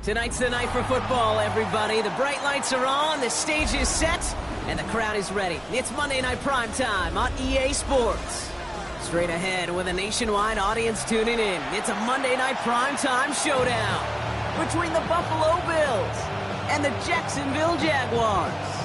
Tonight's the night for football, everybody. The bright lights are on, the stage is set, and the crowd is ready. It's Monday Night Primetime on EA Sports. Straight ahead with a nationwide audience tuning in, it's a Monday Night Primetime showdown between the Buffalo Bills and the Jacksonville Jaguars.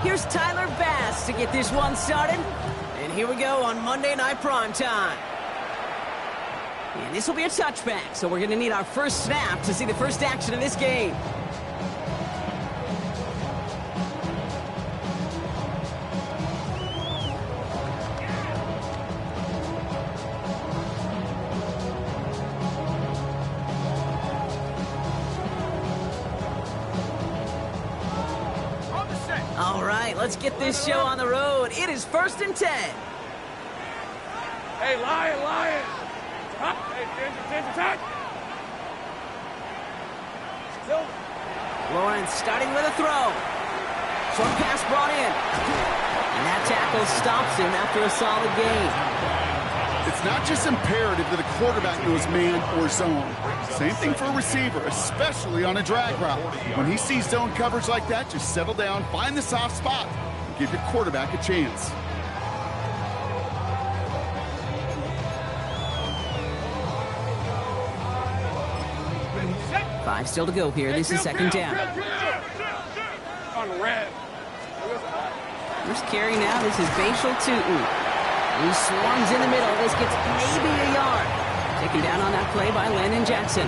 Here's Tyler Bass to get this one started. And here we go on Monday Night Primetime. And this will be a touchback, so we're going to need our first snap to see the first action of this game. All right, let's get this show on the road. It is 1st and 10. Hey, Lion! Up! Hey, Ginger, attack! Lawrence starting with a throw. Short pass brought in. And that tackle stops him after a solid gain. It's not just imperative that a quarterback knows man or zone. Same thing for a receiver, especially on a drag route. When he sees zone coverage like that, just settle down, find the soft spot, and give your quarterback a chance. Five still to go here. This is second down. On red. First carry now. This is Bashal Tootin. He swarms in the middle. This gets maybe a yard. Taken down on that play by Landon Jackson.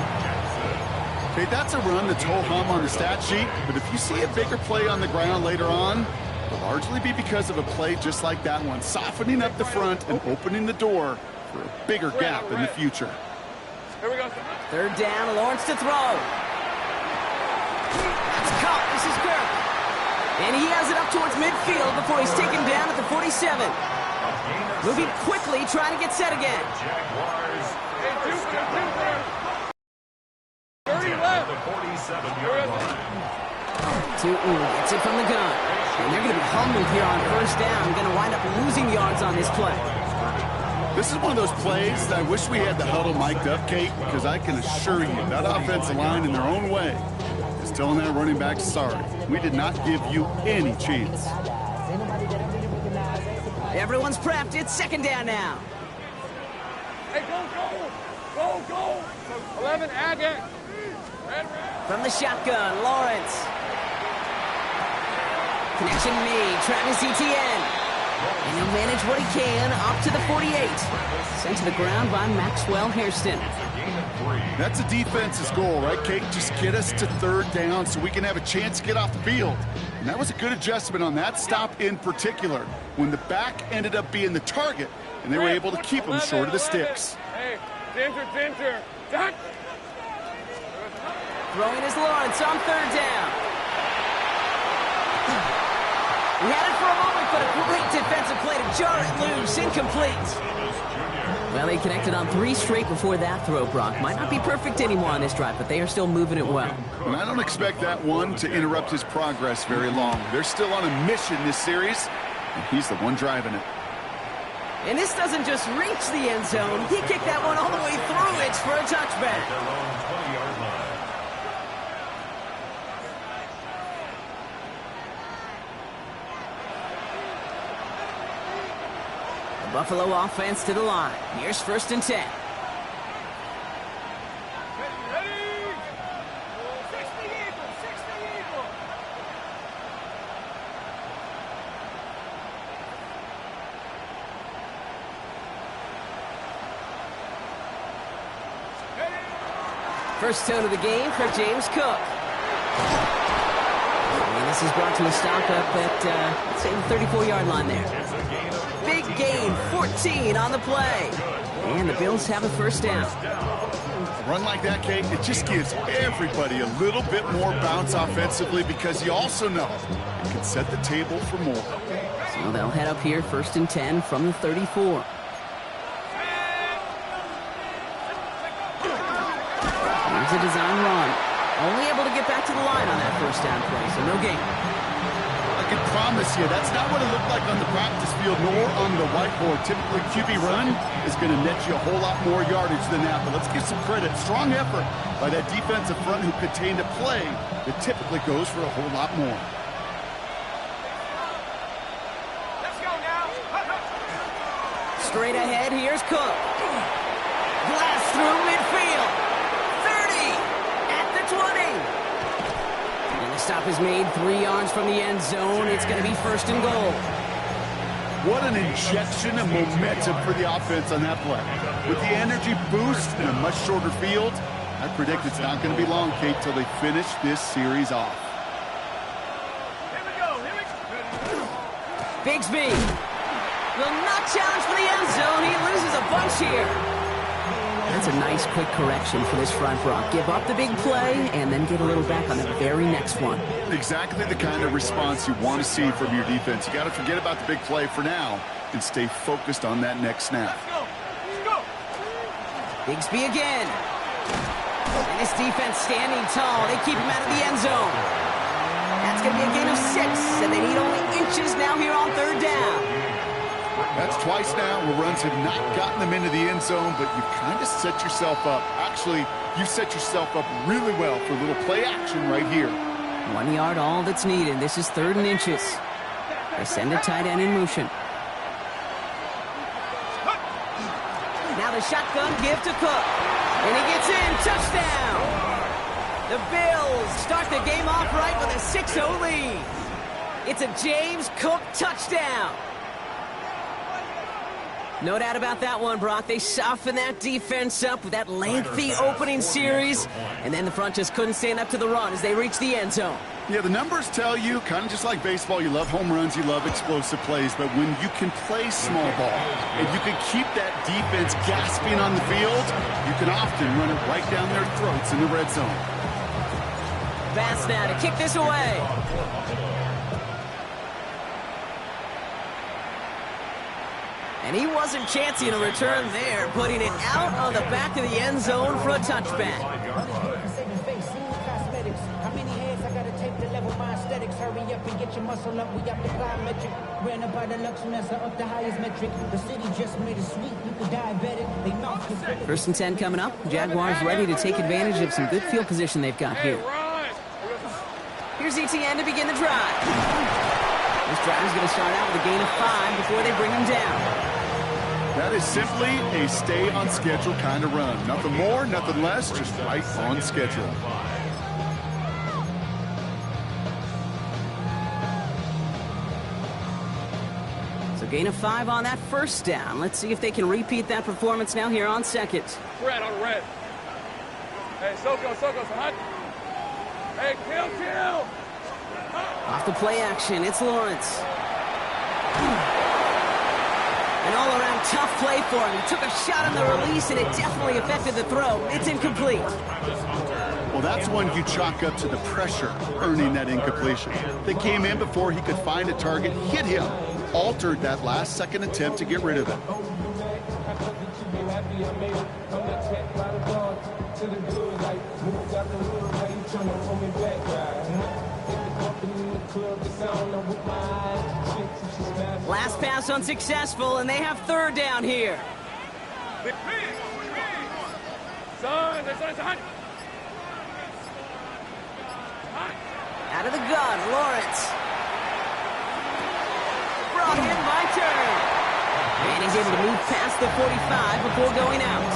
Okay, that's a run that's ho-hum on the stat sheet, but if you see a bigger play on the ground later on, it'll largely be because of a play just like that one, softening up the front and opening the door for a bigger gap in the future. Here we go. Third down, Lawrence to throw. That's caught. This is Kirk. And he has it up towards midfield before he's taken down at the 47. Moving quickly, trying to get set again. Jaguars. Hey, Duke, 30 left. The 47-yard line. Tootin gets it from the gun. And they're going to be humbled here on first down. Going to wind up losing yards on this play. This is one of those plays that I wish we had the huddle mic'd up, Kate, because I can assure you that offensive line in their own way is telling that running back, sorry, we did not give you any chance. Everyone's prepped. It's second down now. Hey, go! 11, Agate. Red. From the shotgun, Lawrence. Connection made. Travis Etienne. And he'll manage what he can up to the 48. Sent to the ground by Maxwell Hairston. That's a defense's goal, right, Kate? Just get us to third down so we can have a chance to get off the field. And that was a good adjustment on that stop in particular, when the back ended up being the target, and they were able to keep him short of the sticks. Hey, Ginger. Jack. Throwing is Lawrence on third down. He had it for a moment, but a great defensive play to jar it loose. Incomplete. Well, they connected on 3 straight before that throw, Brock. Might not be perfect anymore on this drive, but they are still moving it well. And I don't expect that one to interrupt his progress very long. They're still on a mission this series, and he's the one driving it. And this doesn't just reach the end zone. He kicked that one all the way through. It's for a touchback. Buffalo offense to the line. Here's 1st and 10. Ready? 60 Eagles, 60 Eagles. First tone of the game for James Cook. And this is brought to a stop up at, let's say, the 34-yard line there. Big gain, 14 on the play. And the Bills have a 1st down. A run like that, Kate, it just gives everybody a little bit more bounce offensively because you also know it can set the table for more. So they'll head up here, 1st and 10 from the 34. Here's a design run. Only able to get back to the line on that 1st down play, so no gain. I can promise you, that's not what it looked like on the practice field nor on the whiteboard. Typically, QB run is going to net you a whole lot more yardage than that. But let's give some credit. Strong effort by that defensive front who contained a play that typically goes for a whole lot more. Let's go now. Straight ahead, here's Cook. Blast through midfield. 30 at the 20. And the stop is made 3 yards from the end zone. It's going to be 1st and goal. What an injection of momentum for the offense on that play. With the energy boost in a much shorter field, I predict it's not going to be long, Kate, till they finish this series off. Here we go. Bigsby will not challenge for the end zone. He loses a bunch here. That's a nice, quick correction for this front, Brock. Give up the big play and then get a little back on the very next one. Exactly the kind of response you want to see from your defense. You got to forget about the big play for now and stay focused on that next snap. Let's go. Bigsby again. And this defense standing tall. They keep him out of the end zone. That's going to be a gain of 6, and they need only inches now here on 3rd down. That's twice now where runs have not gotten them into the end zone, but you've kind of set yourself up. Actually, you've set yourself up really well for a little play action right here. 1 yard, all that's needed. This is 3rd and inches. They send a tight end in motion. Now the shotgun give to Cook. And he gets in. Touchdown! The Bills start the game off right with a 6-0 lead. It's a James Cook touchdown. No doubt about that one, Brock. They softened that defense up with that lengthy opening series, and then the front just couldn't stand up to the run as they reached the end zone. Yeah, the numbers tell you, kind of just like baseball, you love home runs, you love explosive plays, but when you can play small ball and you can keep that defense gasping on the field, you can often run it right down their throats in the red zone. Bass now to kick this away. And he wasn't chancing a return there, putting it out on the back of the end zone for a touchback. First and 10 coming up. Jaguars ready to take advantage of some good field position they've got here. Here's ETN to begin the drive. This drive is going to start out with a gain of 5 before they bring him down. That is simply a stay-on-schedule kind of run. Nothing more, nothing less, just right on schedule. So gain of 5 on that 1st down. Let's see if they can repeat that performance now here on 2nd. Red on red. Hey, Soko, son. Hey, kill. Off the play action, it's Lawrence. An all-around tough play for him. He took a shot on the release, and it definitely affected the throw. It's incomplete. Well, that's one you chalk up to the pressure earning that incompletion. They came in before he could find a target, hit him, altered that last-second attempt to get rid of it. Last pass unsuccessful, and they have third down here. Out of the gun, Lawrence. Brought in by Turner. And he's able to move past the 45 before going out.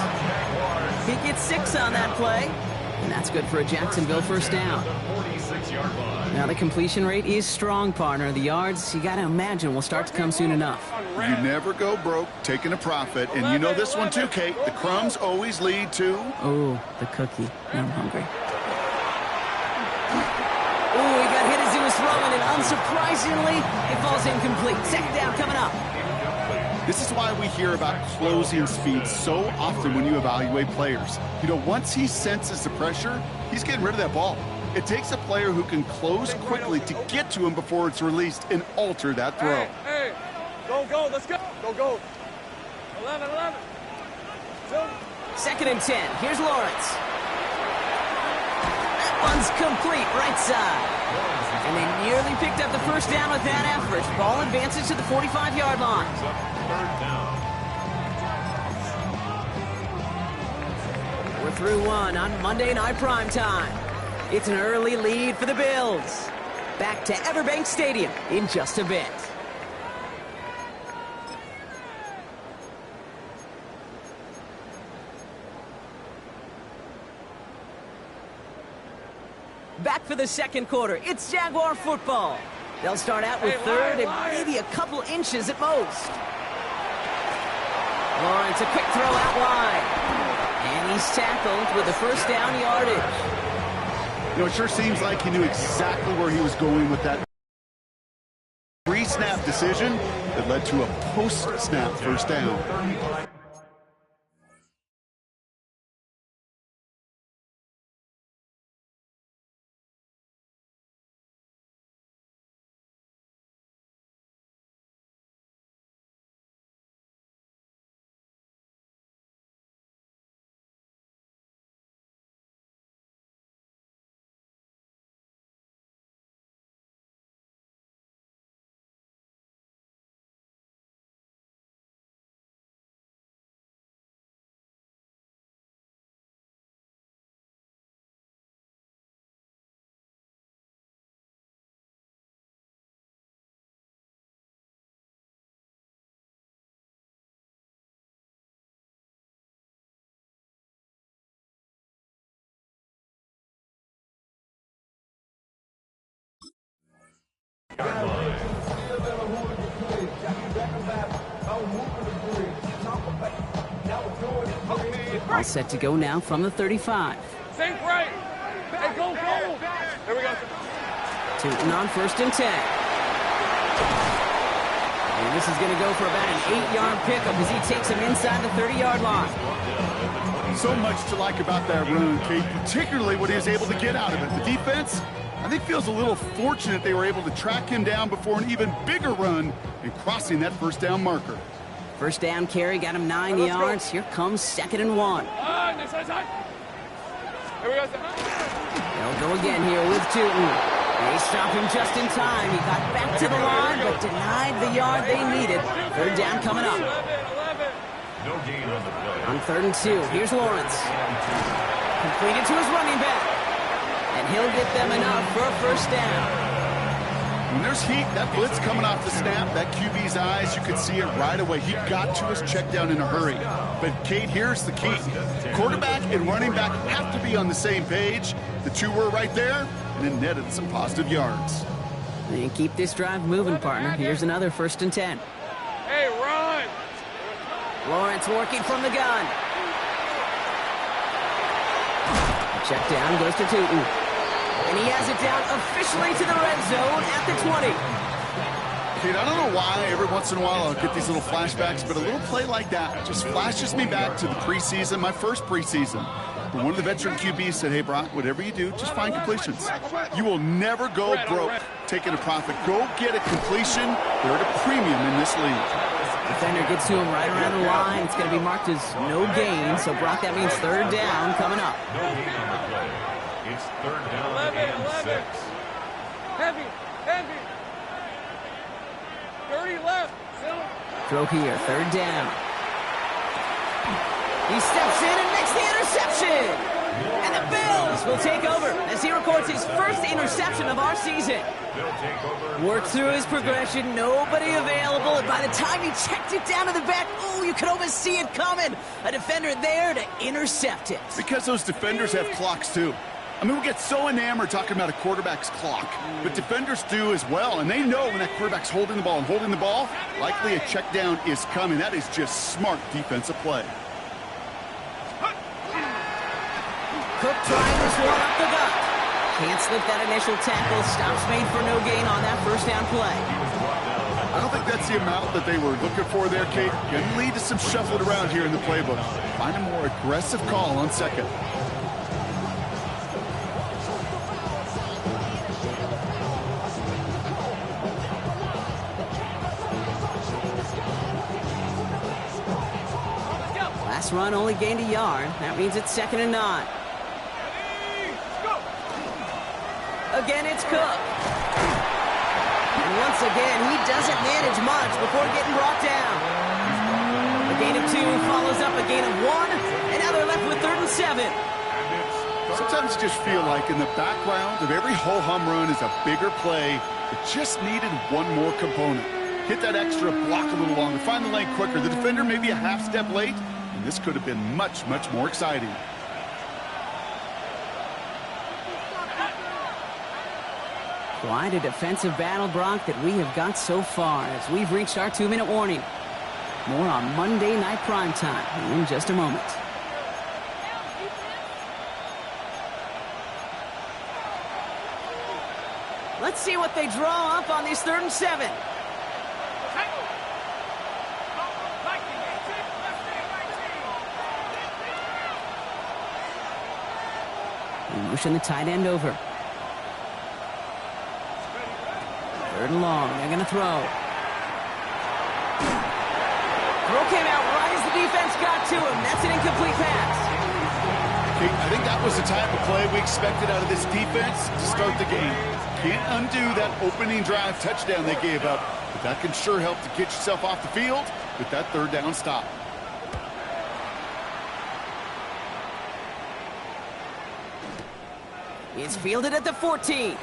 He gets 6 on that play. And that's good for a Jacksonville first down. Now the completion rate is strong, partner. The yards, you got to imagine, will start to come soon enough. You never go broke taking a profit. And you know this one too, Kate. The crumbs always lead to... Oh, the cookie. Now I'm hungry. Oh, he got hit as he was throwing, and unsurprisingly, it falls incomplete. Second down coming up. This is why we hear about closing speed so often when you evaluate players. You know, once he senses the pressure, he's getting rid of that ball. It takes a player who can close quickly to get to him before it's released and alter that throw. Hey, go, let's go. Go. 11. Second and 10. Here's Lawrence. That one's complete, right side. And they nearly picked up the first down with that effort. Ball advances to the 45-yard line. We're through one on Monday Night Primetime. It's an early lead for the Bills. Back to Everbank Stadium in just a bit. Back for the second quarter. It's Jaguar football. They'll start out with third and maybe a couple inches at most. Lawrence, a quick throw out wide. And he's tackled with the first down yardage. You know, it sure seems like he knew exactly where he was going with that pre-snap decision that led to a post-snap first down. All set to go now from the 35. Think right. Hey, go. There we go. Tootin on first and 10. And this is going to go for about an 8-yard pickup as he takes him inside the 30-yard line. So much to like about that run, Kate, particularly what he was able to get out of it. The defense, I think, feels a little fortunate they were able to track him down before an even bigger run and crossing that first down marker. First down carry got him 9 yards. Here comes 2nd and 1. Next side. Here we go. They'll go again here with Tootin. They stop him just in time. He got back to the line, but denied the yard they needed. Third down coming up. On 3rd and 2, here's Lawrence. Completed to his running back. And he'll get them enough for a first down. When there's heat, that blitz coming off the snap, that QB's eyes, you could see it right away. He got to his check down in a hurry. But, Kate, here's the key. Quarterback and running back have to be on the same page. The two were right there, and it netted some positive yards. And keep this drive moving, partner. Here's another 1st and 10. Hey, run! Lawrence working from the gun. Check down goes to Tootin. And he has it down officially to the red zone at the 20. Kate, I don't know why every once in a while I'll get these little flashbacks, but a little play like that just flashes me back to the preseason, my first preseason. But one of the veteran QBs said, hey, Brock, whatever you do, just find completions. You will never go broke taking a profit. Go get a completion. They're at a premium in this league. Defender gets to him right around the line. It's going to be marked as no gain. So, Brock, that means third down coming up. No gain on the play. It's third down 11. 6. Heavy. 30 left. Throw here, third down. He steps in and makes the interception. And the Bills will take over as he records his first interception of our season. Worked through his progression, nobody available, and by the time he checked it down to the back, oh, you could almost see it coming. A defender there to intercept it. Because those defenders have clocks too. I mean, we get so enamored talking about a quarterback's clock, but defenders do as well, and they know when that quarterback's holding the ball, likely a check down is coming. That is just smart defensive play. Cook trying to swarm up the gut. Can't slip that initial tackle. Stops made for no gain on that first down play. I don't think that's the amount that they were looking for there, Kate. Can lead to some shuffling around here in the playbook. Find a more aggressive call on second. Last run only gained a yard. That means it's 2nd and 9. Again, it's Cook. And once again, he doesn't manage much before getting brought down. A gain of 2 follows up a gain of 1, and now they're left with 3rd and 7. Sometimes you just feel like in the background of every ho-hum run is a bigger play that just needed one more component. Hit that extra block a little longer, find the lane quicker. The defender maybe a half step late, and this could have been much, much more exciting. Quite a defensive battle, Brock, that we have got so far as we've reached our 2-minute warning. More on Monday Night Primetime in just a moment. Let's see what they draw up on this 3rd and 7. We motion the tight end over. 3rd and long. They're going to throw. Throw came out right as the defense got to him. That's an incomplete pass. Okay, I think that was the type of play we expected out of this defense to start the game. Can't undo that opening drive touchdown they gave up, but that can sure help to get yourself off the field with that 3rd down stop. It's fielded at the 14.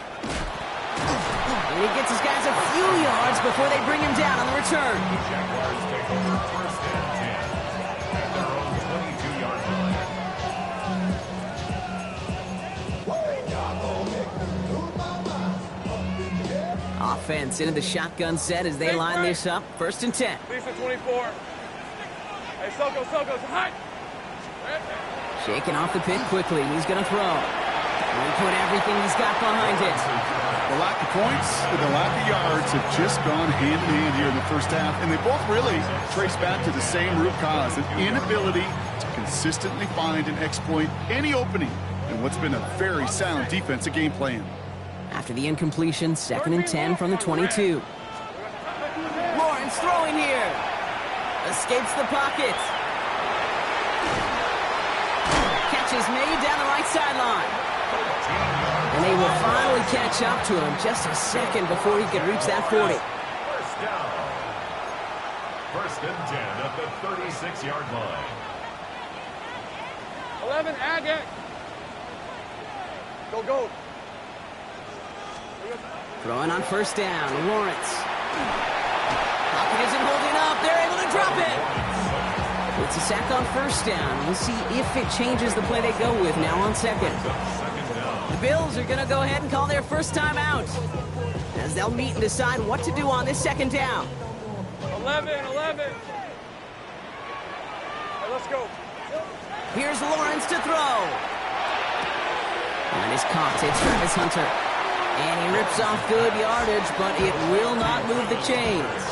And he gets his guys a few yards before they bring him down on the return. Jaguars take over 1st and 10. At their own 22-yard line. Offense into the shotgun set as they line this up. 1st and 10. Lisa 24. Hey, Soko, hot. Shaking off the pit quickly. He's going to throw. He put everything he's got behind it. The lack of points and the lack of yards have just gone hand in hand here in the first half, and they both really trace back to the same root cause, an inability to consistently find and exploit any opening in what's been a very sound defensive game plan. After the incompletion, 2nd and 10 from the 22. Lawrence throwing here. Escapes the pocket. Catch is made down the right sideline. And they will finally catch up to him just a second before he could reach that 40. 1st down. 1st and 10 at the 36-yard line. 11, Agate. Go. Throwing on 1st down, Lawrence. Pocket isn't holding up. They're able to drop it. It's a sack on 1st down. We'll see if it changes the play they go with now on 2nd. The Bills are going to go ahead and call their first time out as they'll meet and decide what to do on this 2nd down. 11. Hey, let's go. Here's Lawrence to throw. And he's caught. It's Travis Hunter. And he rips off good yardage, but it will not move the chains.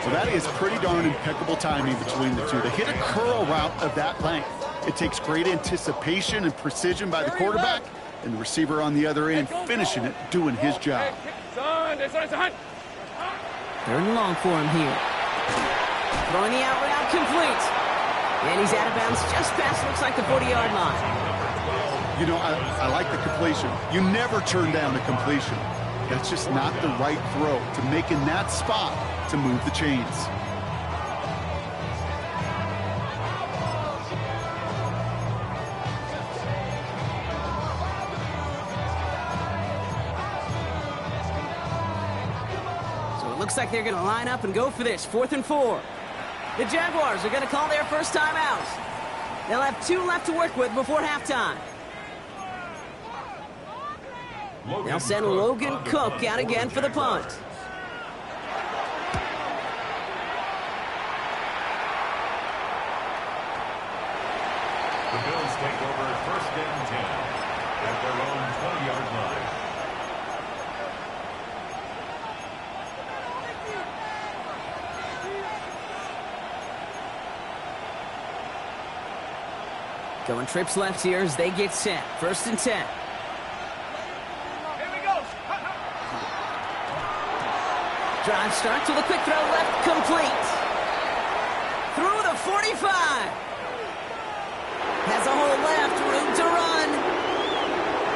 So that is pretty darn impeccable timing between the two. They hit a curl route of that length. It takes great anticipation and precision by the quarterback, and the receiver on the other end finishing it, doing his job. 3rd and long for him here. Throwing the out route complete. And he's out of bounds just past, looks like, the 40-yard line. You know, I like the completion. You never turn down the completion. That's just not the right throw to make in that spot to move the chains. So it looks like they're going to line up and go for this, 4th and 4. The Jaguars are going to call their first time out. They'll have 2 left to work with before halftime. They'll send Logan Cook out again for the punt. The Bills take over 1st and 10 at their own 20-yard line. Going trips left here as they get set. 1st and 10. Drive start to the quick throw left, complete. Through the 45. Has a hole left, room to run.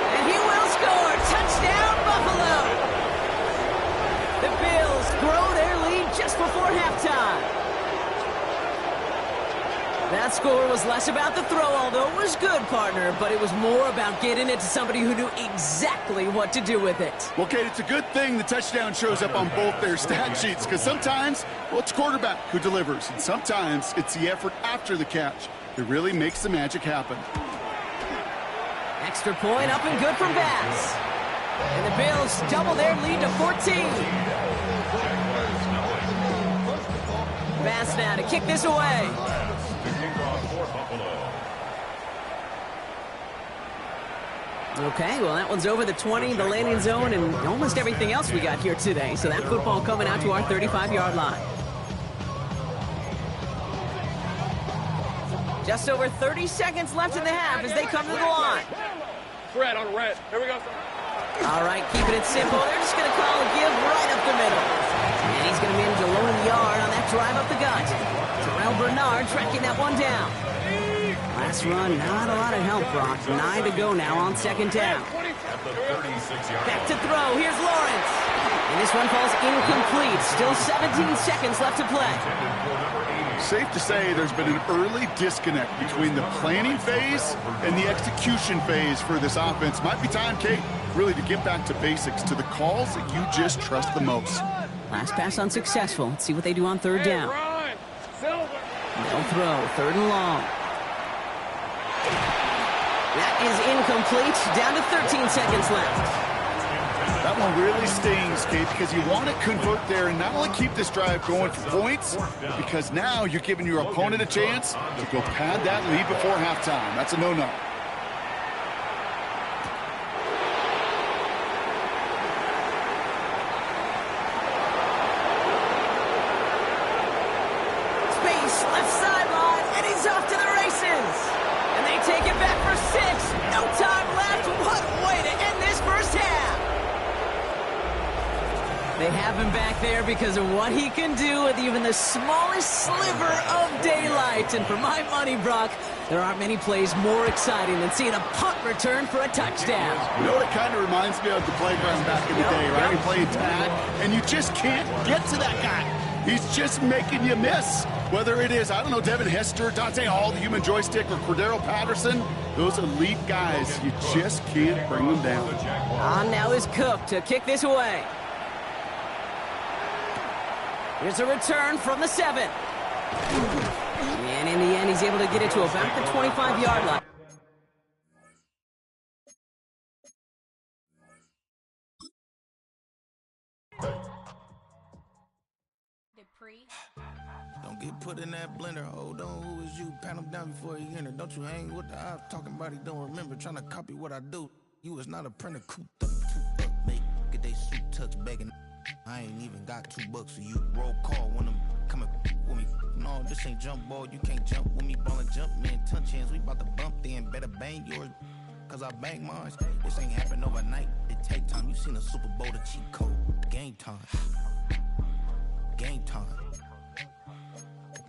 And he will score. Touchdown, Buffalo. The Bills grow their lead just before halftime. That score was less about the throw, although it was good, partner, but it was more about getting it to somebody who knew exactly what to do with it. Well, Kate, it's a good thing the touchdown shows up on both their stat sheets, because sometimes, well, it's quarterback who delivers, and sometimes it's the effort after the catch that really makes the magic happen. Extra point up and good from Bass. And the Bills double their lead to 14. Bass now to kick this away. Okay, well, that one's over the 20, the landing zone, and almost everything else we got here today. So that football coming out to our 35-yard line. Just over 30 seconds left in the half as they come to the line. Red on red. Here we go. All right, keeping it simple. They're just going to call a give right up the middle. And he's going to manage a low in the yard on that drive up the gut. Terrell Bernard tracking that one down. Last run, not a lot of help, Brock. 9 to go now on 2nd down. Back to throw. Here's Lawrence. And this one falls incomplete. Still 17 seconds left to play. Safe to say there's been an early disconnect between the planning phase and the execution phase for this offense. Might be time, Kate, really to get back to basics, to the calls that you just trust the most. Last pass unsuccessful. Let's see what they do on 3rd down. They'll throw. 3rd and long. That is incomplete. Down to 13 seconds left. That one really stings, Kate, because you want to convert there and not only keep this drive going for points, because now you're giving your opponent a chance to go pad that lead before halftime. That's a no-no. Space, left sideline, and he's off to the races. And they take it back for 6. No time left. What a way to end this first half. They have him back there because of what he can do with even the smallest sliver of daylight. And for my money, Brock, there aren't many plays more exciting than seeing a punt return for a touchdown. You know what it kind of reminds me of? The playground back in the day, right? You play tag, and you just can't get to that guy. He's just making you miss. Whether it is, I don't know, Devin Hester, Dante Hall, the human joystick, or Cordero Patterson, those elite guys, you just can't bring them down. On now is Cook to kick this away. Here's a return from the 7. And in the end, he's able to get it to about the 25-yard line. Don't get put in that blender. Hold on, who is you? Pat him down before he enter. Don't you hang with the op talking about he don't remember. Trying to copy what I do. You is not a printer. Cooped up, make get they suit touch begging. I ain't even got $2 for you. Roll call when I'm coming with me. No, this ain't jump ball. You can't jump with me. Ball and jump, man. Touch hands. We about to bump then. Better bang yours, cause I bang mine. This ain't happen overnight. It take time. You seen a Super Bowl, the cheat code. Game time. Game time.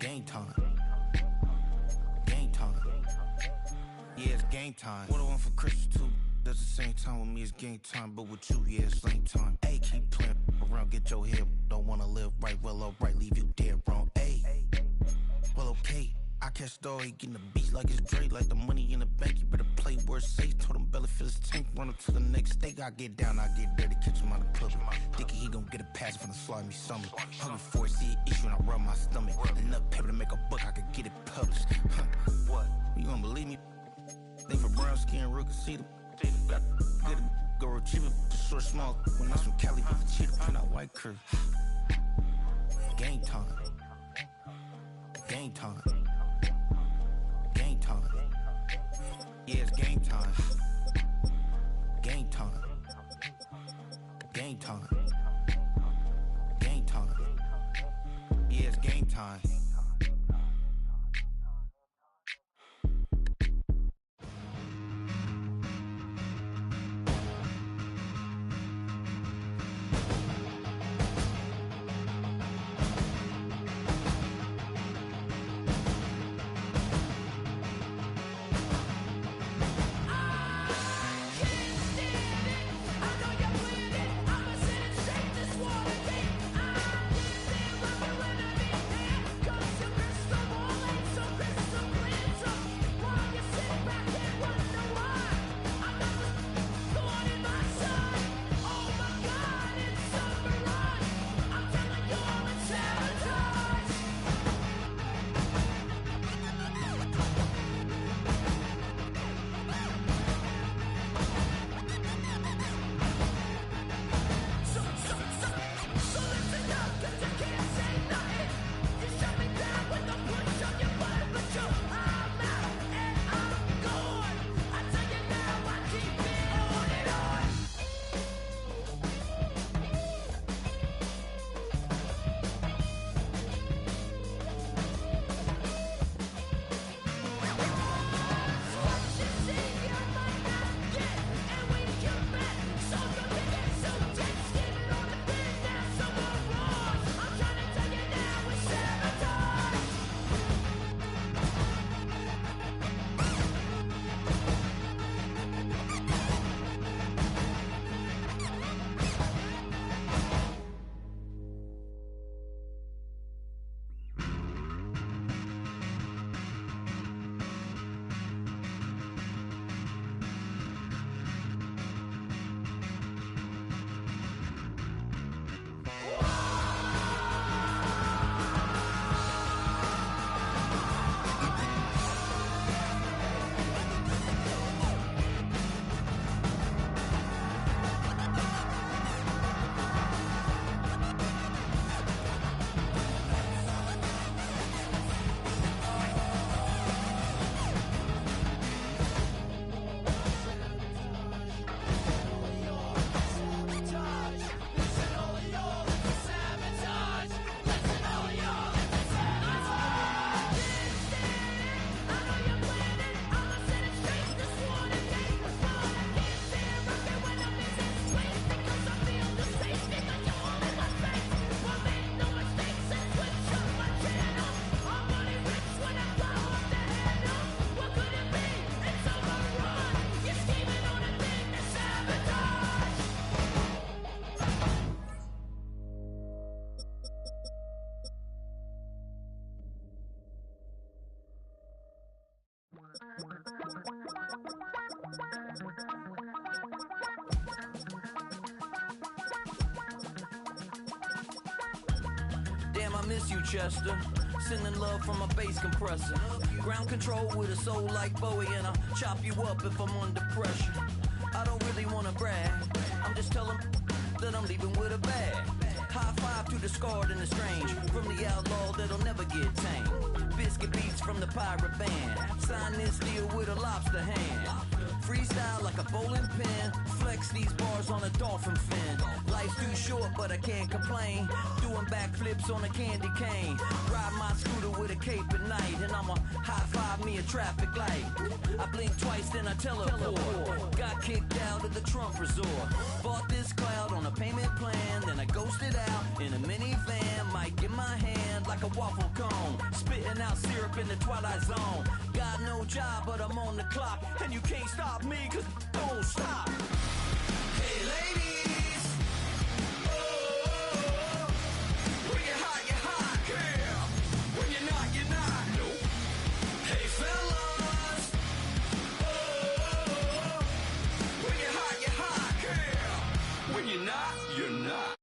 Game time. Game time. Yeah, it's game time. What I want for Christmas too. At the same time with me, it's game time. But with you, yeah, it's lame time. Hey, keep playing around, get your head. Don't wanna live right, well, alright, leave you dead wrong. Hey, well, okay. I catch the dog, he getting the beats like it's Dre, like the money in the bank. You better play where it's safe. Told him belly fill his tank, run up to the next steak. I get down, I get dirty, catch him on the club. Thinking he gon' get a pass from the slimy summer. Hungry for it, see it issue and I rub my stomach. Enough paper to make a book, I could get it published. What? You gonna believe me? Think for brown skin, real can see them. Got good, go retrieve it, short, small. When I'm from Cali, with the cheetah, print out white curve. Game time. Game time. Game time. Yeah, it's game time. Game time. Game time. Game time. Yeah, it's game time. Damn, I miss you, Chester. Sending love from a bass compressor. Ground control with a soul like Bowie, and I'll chop you up if I'm under pressure. I don't really wanna brag, I'm just telling that I'm leaving with a bag. High five to the scarred and the strange, from the outlaw that'll never get tamed. Biscuit beats from the pirate band, sign this deal with a lobster hand. Freestyle like a bowling pin, flex these bars on a dolphin fin. Life's too short but I can't complain, doing backflips on a candy cane. Ride my scooter with a cape at night, and I'ma high five stop me a traffic light. I blink twice, then I teleport. Got kicked out of the Trump resort. Bought this cloud on a payment plan, then I ghosted out in a minivan. Mic in my hand like a waffle cone, spitting out syrup in the twilight zone. Got no job, but I'm on the clock, and you can't stop me, cause don't stop. Hey ladies, oh, when you're hot, yeah. When you're not, nope. Hey fellas, oh, when you're hot, yeah. When you're not, you're not.